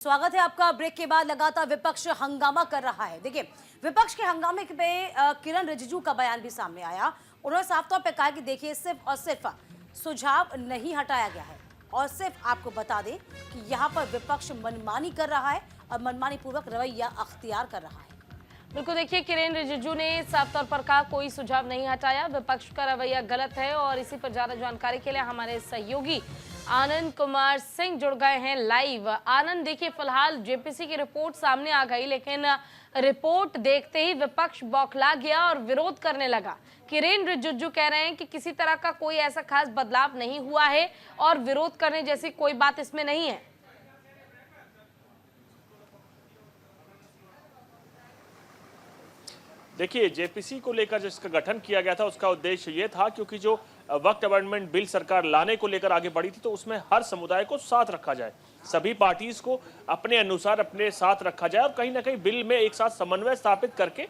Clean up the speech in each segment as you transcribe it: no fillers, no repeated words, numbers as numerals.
स्वागत है आपका। ब्रेक के बाद लगातार विपक्ष हंगामा कर रहा है। देखिए, विपक्ष के हंगामे पे किरण रिजिजू का बयान भी सामने आया। उन्होंने साफ तौर पे कहा कि देखिए, सिर्फ और सिर्फ सुझाव नहीं हटाया गया है और सिर्फ आपको बता दें कि यहाँ पर विपक्ष मनमानी कर रहा है और मनमानी पूर्वक रवैया अख्तियार कर रहा है। बिल्कुल, देखिए, किरण रिजिजू ने साफ तौर पर कहा कोई सुझाव नहीं हटाया, विपक्ष का रवैया गलत है। और इसी पर ज्यादा जानकारी के लिए हमारे सहयोगी आनंद कुमार सिंह जुड़ गए हैं लाइव। आनंद, देखिए, फिलहाल जेपीसी की रिपोर्ट सामने आ गई, लेकिन रिपोर्ट देखते ही विपक्ष बौखला गया और विरोध करने लगा। किरण रिजिजू कह रहे हैं कि किसी तरह का कोई ऐसा खास बदलाव नहीं हुआ है और विरोध करने जैसी कोई बात इसमें नहीं है। देखिए, जेपीसी को लेकर जिसका गठन किया गया था उसका उद्देश्य ये था, क्योंकि जो वक्त अमेंडमेंट बिल सरकार लाने को लेकर आगे बढ़ी थी तो उसमें हर समुदाय को साथ रखा जाए, सभी पार्टीज को अपने अनुसार अपने साथ रखा जाए और कहीं ना कहीं बिल में एक साथ समन्वय स्थापित करके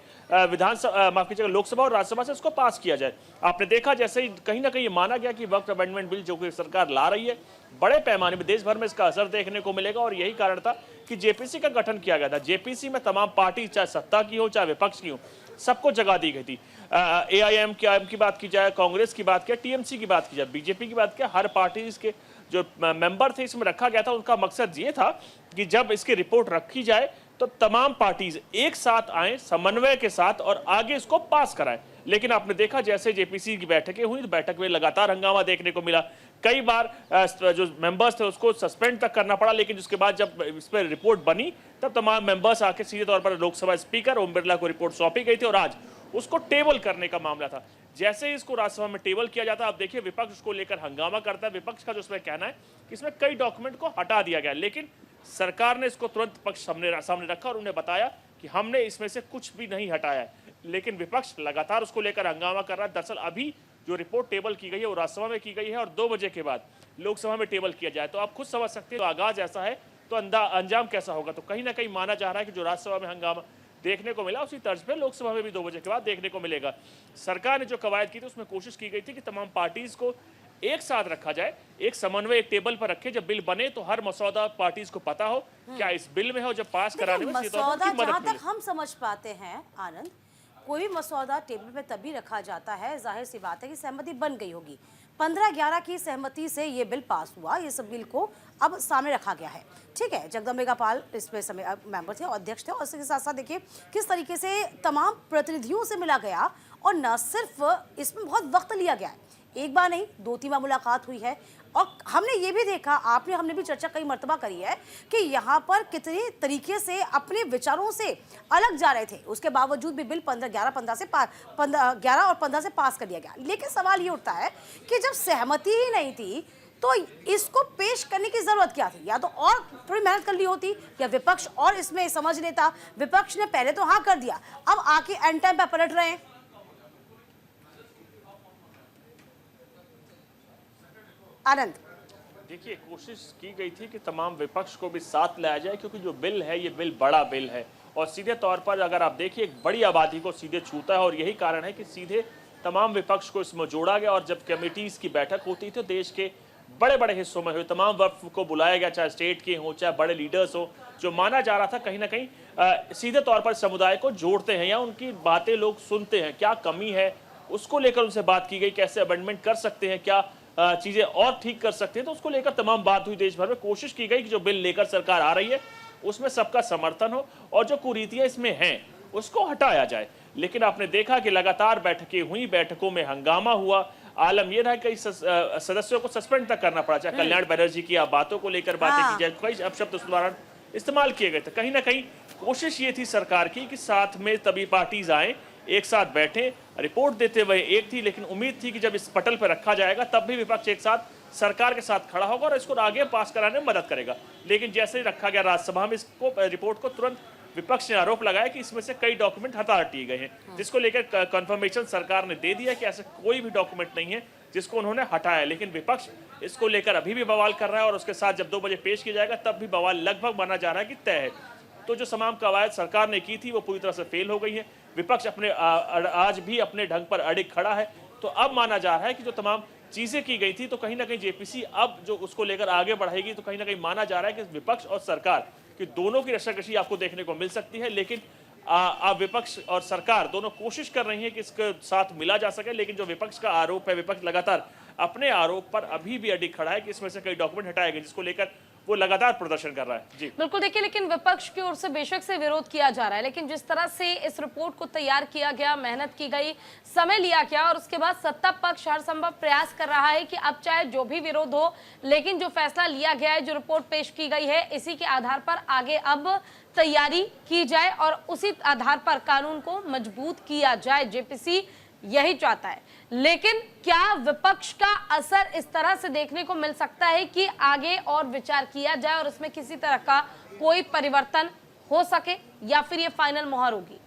विधानसभा, माफ कीजिएगा, लोकसभा और राज्यसभा से उसको पास किया जाए। आपने देखा जैसे ही कहीं ना कहीं माना गया कि वक्त अमेंडमेंट बिल जो कि सरकार ला रही है, बड़े पैमाने में देश भर में इसका असर देखने को मिलेगा और यही कारण था कि जेपीसी का गठन किया गया था। जेपीसी में तमाम पार्टी, चाहे सत्ता की हो चाहे विपक्ष की हो, सबको जगह दी गई थी। एआईएम की बात की जाए, कांग्रेस की बात की, टीएमसी की बात की जाए, बीजेपी की बात की, हर पार्टी के जो मेंबर थे इसमें रखा गया था। उनका मकसद ये था कि जब इसकी रिपोर्ट रखी जाए तो तमाम पार्टीज एक साथ आए समन्वय के साथ और आगे इसको पास कराएं। लेकिन आपने देखा जैसे जेपीसी की बैठकें हुई तो बैठक में लगातार हंगामा देखने को मिला। कई बार जो मेंबर्स थे उसको सस्पेंड तक करना पड़ा, लेकिन उसके बाद जब इस पर रिपोर्ट बनी तब तमाम मेंबर्स आके सीधे तौर पर लोकसभा स्पीकर ओम बिरला को रिपोर्ट सौंपी गई थी और आज उसको टेबल करने का मामला था। जैसे ही इसको राज्यसभा में टेबल किया जाता है, अब देखिए विपक्ष उसको लेकर हंगामा करता है। विपक्ष का जो उसमें कहना है कि इसमें कई डॉक्यूमेंट को हटा दिया गया, लेकिन सरकार ने इसको तुरंत पक्ष सामने रखा और उन्हें बताया कि हमने इसमें से कुछ भी नहीं हटाया है। लेकिन विपक्ष लगातार उसको लेकर हंगामा कर रहा है। दरअसल अभी जो रिपोर्ट टेबल की गई है वो राज्यसभा में की गई है और 2 बजे के बाद लोकसभा में टेबल किया जाए तो आप खुद समझ सकते हैं, तो आगाज ऐसा है तो अंजाम कैसा होगा। तो कहीं ना कहीं माना जा रहा है कि जो राज्यसभा में हंगामा देखने को मिला उसी तर्ज पे लोकसभा में भी 2 बजे के बाद देखने को मिलेगा। सरकार ने जो कवायद की थी उसमें कोशिश की गई थी कि तमाम पार्टीज को एक साथ रखा जाए, एक समन्वय एक टेबल पर रखे, जब बिल बने तो हर मसौदा पार्टीज को पता हो क्या इस बिल में हो, जब पास कराने में मसौदा जहां तक हम समझ पाते हैं आनंद, कोई मसौदा टेबल पे तभी रखा जाता है, जाहिर सी बात है कि सहमति बन गई होगी। 15-11 की सहमति से ये बिल पास हुआ। ये सब बिल को अब सामने रखा गया है, ठीक है। जगदम्बिका पाल इसमें समय मेंबर थे, अध्यक्ष थे और इसके साथ साथ देखिए किस तरीके से तमाम प्रतिनिधियों से मिला गया और न सिर्फ इसमें बहुत वक्त लिया गया है, एक बार नहीं 2-3 बार मुलाकात हुई है। और हमने ये भी देखा, हमने भी चर्चा कई मर्तबा करी है कि यहाँ पर कितने तरीके से अपने विचारों से अलग जा रहे थे, उसके बावजूद भी बिल 11 और 15 से पास कर दिया गया। लेकिन सवाल ये उठता है कि जब सहमति ही नहीं थी तो इसको पेश करने की जरूरत क्या थी? या तो और थोड़ी मेहनत कर ली होती या विपक्ष और इसमें समझ लेता। विपक्ष ने पहले तो हाँ कर दिया, अब आके एंड टाइम पे पलट रहे हैं। आनंद, देखिए, कोशिश की गई थी कि तमाम विपक्ष को भी साथ लाया जाए, क्योंकि जो बिल है ये बिल बड़ा बिल है और सीधे तौर पर अगर आप देखिए एक बड़ी आबादी को सीधे छूता है और यही कारण है कि सीधे तमाम विपक्ष को इसमें जोड़ा गया। और जब कमेटीज की बैठक होती थी देश के बड़े बड़े हिस्सों में हुए, तमाम वक्फ को बुलाया गया, चाहे स्टेट के हो चाहे बड़े लीडर्स हो, जो माना जा रहा था कहीं ना कहीं सीधे तौर पर समुदाय को जोड़ते हैं या उनकी बातें लोग सुनते हैं, क्या कमी है उसको लेकर उनसे बात की गई, कैसे अमेंडमेंट कर सकते हैं, क्या चीजें और ठीक कर सकते हैं, तो उसको लेकर तमाम बात हुई देश भर में। कोशिश की गई कि जो बिल लेकर सरकार आ रही है उसमें सबका समर्थन हो और जो कुरीतियां इसमें हैं उसको हटाया जाए। लेकिन आपने देखा कि लगातार बैठकें हुई, बैठकों में हंगामा हुआ, आलम यह रहा कई सदस्यों को सस्पेंड तक करना पड़ा, चाहे कल्याण बनर्जी की बातों को लेकर बातें की जाए, कई अपशब्द उस दौरान इस्तेमाल किए गए थे। कहीं ना कहीं कोशिश ये थी सरकार की कि साथ में तभी पार्टीज आए, एक साथ बैठे, रिपोर्ट देते हुए एक थी, लेकिन उम्मीद थी कि जब इस पटल पर रखा जाएगा तब भी विपक्ष एक साथ सरकार के साथ खड़ा होगा और इसको आगे पास कराने में मदद करेगा। लेकिन जैसे ही रखा गया राज्यसभा में इसको रिपोर्ट को, तुरंत विपक्ष ने आरोप लगाया कि इसमें से कई डॉक्यूमेंट हटा दिए गए हैं, जिसको लेकर कंफर्मेशन सरकार ने दे दिया कि ऐसा कोई भी डॉक्यूमेंट नहीं है जिसको उन्होंने हटाया। लेकिन विपक्ष इसको लेकर अभी भी बवाल कर रहा है और उसके साथ जब 2 बजे पेश किया जाएगा तब भी बवाल लगभग माना जा रहा है कि तय है। तो जो तमाम कवायद सरकार ने की थी वो पूरी तरह से फेल हो गई है। विपक्ष अपने आज भी अपने ढंग पर अड़िग खड़ा है। तो अब माना जा रहा है कि जो तमाम चीजें की गई थी तो कहीं ना कहीं जेपीसी अब जो उसको लेकर आगे बढ़ेगी, तो कहीं ना कहीं माना जा रहा है कि विपक्ष और सरकार कि दोनों की रस्साकशी आपको देखने को मिल सकती है, लेकिन विपक्ष और सरकार दोनों कोशिश कर रही है कि इसके साथ मिला जा सके। लेकिन जो विपक्ष का आरोप है, विपक्ष लगातार अपने आरोप पर अभी भी अडिग खड़ा है कि इसमें से कई डॉक्यूमेंट हटाए गए, जिसको लेकर वो लगातार प्रदर्शन कर रहा है। जी बिल्कुल, देखिए, लेकिन विपक्ष की ओर से बेशक से विरोध किया जा रहा है, लेकिन जिस तरह से इस रिपोर्ट को तैयार किया गया, मेहनत की गई, समय लिया गया, और उसके बाद सत्ता पक्ष हर संभव प्रयास कर रहा है कि अब चाहे जो भी विरोध हो, लेकिन जो फैसला लिया गया है, जो रिपोर्ट पेश की गई है, इसी के आधार पर आगे अब तैयारी की जाए और उसी आधार पर कानून को मजबूत किया जाए। जेपीसी यही चाहता है। लेकिन क्या विपक्ष का असर इस तरह से देखने को मिल सकता है कि आगे और विचार किया जाए और इसमें किसी तरह का कोई परिवर्तन हो सके, या फिर ये फाइनल मोहर होगी?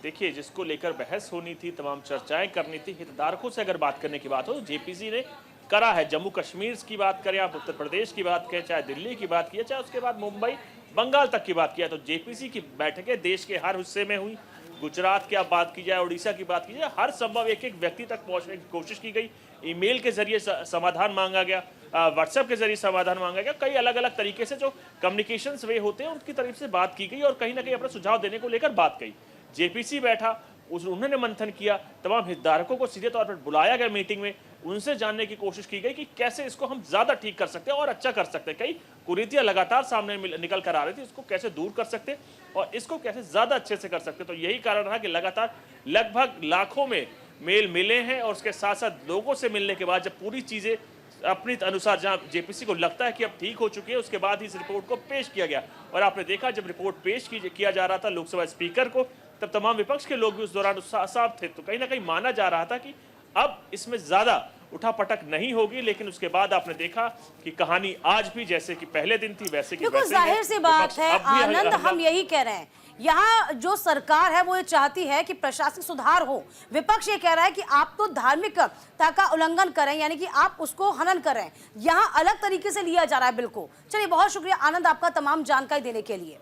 देखिए, जिसको लेकर बहस होनी थी, तमाम चर्चाएं करनी थी, हितधारकों से अगर बात करने की बात हो तो जेपीसी ने करा है। जम्मू कश्मीर की बात करें, आप उत्तर प्रदेश की बात करें, चाहे दिल्ली की बात की, चाहे उसके बाद मुंबई बंगाल तक की बात किया, तो जेपीसी की बैठकें देश के हर हिस्से में हुई। गुजरात की आप बात की जाए, उड़ीसा की बात की जाए, हर संभव एक एक व्यक्ति तक पहुंचने की कोशिश की गई। ईमेल के जरिए समाधान मांगा गया, व्हाट्सएप के जरिए समाधान मांगा गया, कई अलग अलग तरीके से जो कम्युनिकेशंस वे होते हैं उनकी तरफ से बात की गई और कहीं ना कहीं अपना सुझाव देने को लेकर बात कही। जेपीसी बैठा, उन्होंने मंथन किया, तमाम हितधारकों को सीधे तौर पर बुलाया गया मीटिंग में, उनसे जानने की कोशिश की गई कि कैसे इसको हम ज्यादा ठीक कर सकते हैं और अच्छा कर सकते हैं। कई कुरीतियां लगातार सामने निकल कर आ रही थी, इसको कैसे दूर कर सकते और इसको कैसे ज्यादा अच्छे से कर सकते। तो यही कारण रहा कि लगातार लगभग लाखों में मेल मिले हैं और उसके साथ साथ लोगों से मिलने के बाद जब पूरी चीजें अपनी अनुसार जहां जेपीसी को लगता है कि अब ठीक हो चुकी है, उसके बाद ही इस रिपोर्ट को पेश किया गया। और आपने देखा जब रिपोर्ट पेश किया जा रहा था लोकसभा स्पीकर को, तब तमाम विपक्ष के लोग भी उस दौरान साफ थे। तो कहीं ना कहीं माना जा रहा था कि अब इसमें ज्यादा उठापटक नहीं होगी। लेकिन उसके बाद आपने देखा कि कहानी आज भी जैसे कि पहले दिन थी वैसे की बिल्कुल जाहिर सी बात है आनंद, हम यही कह रहे हैं, यहाँ जो सरकार है वो ये चाहती है कि प्रशासनिक सुधार हो। विपक्ष ये कह रहा है कि आप तो धार्मिकता का उल्लंघन करें, यानी कि आप उसको हनन करें। यहाँ अलग तरीके से लिया जा रहा है बिल को। चलिए, बहुत शुक्रिया आनंद आपका तमाम जानकारी देने के लिए।